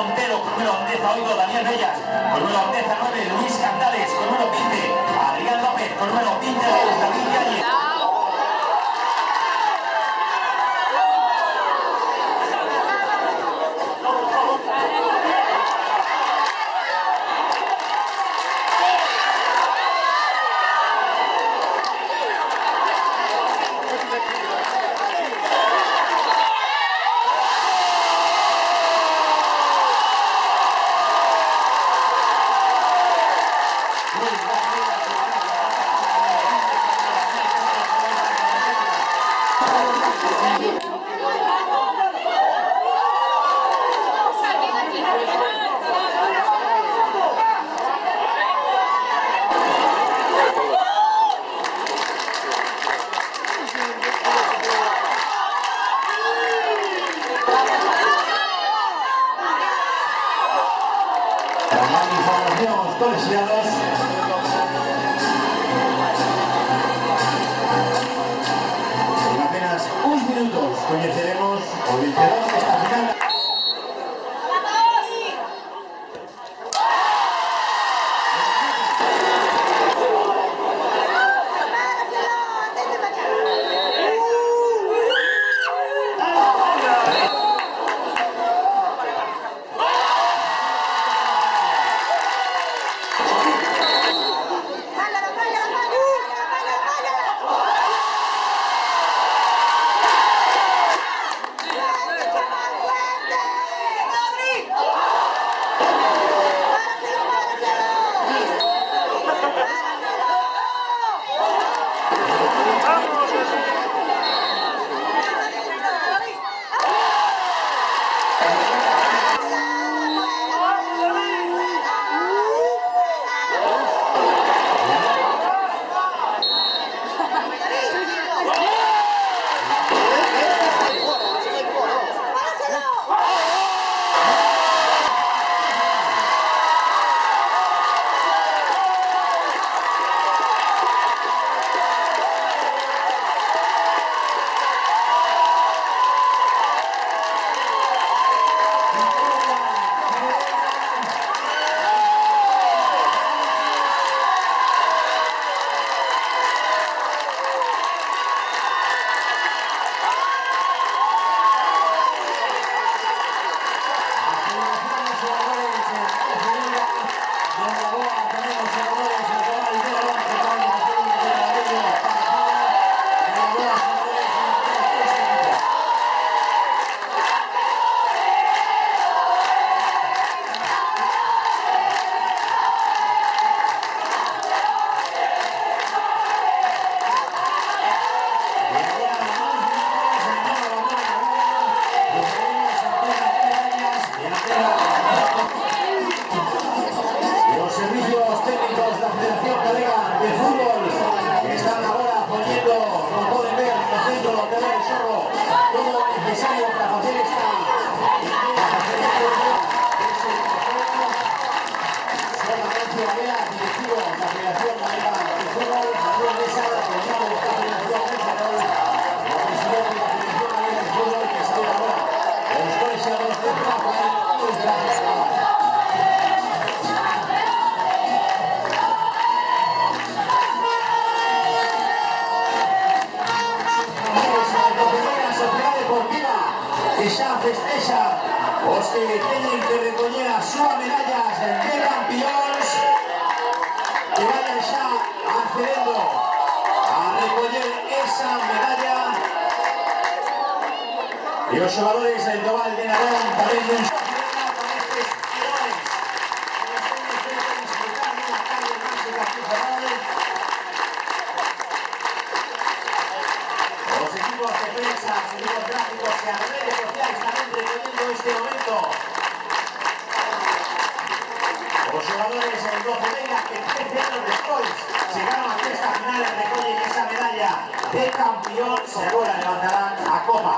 Montero, con número 10 8, Daniel Bellas, con número 10 9, Luis Candales, con número 15, Adrián López, con número 15, David Yalle. Colegiados. En apenas unos minutos conoceremos el vencedor de esta final. Xa festexa os que teñen que recoller as súas medallas de campións, que vayan xa accedendo a recoller esa medalla, e os xogadores do Val de Narón tamén con estes tirões que nos teñen que disfrutar nunha tarde máxica artesanal. Os equipos de prensa, os equipos gráficos e as redes sociais tamén recollendo este momento. Os xogadores do Cedeira que 13 anos despois chegaron a esta final e recollen esa medalla de campión, e agora levantarán a copa.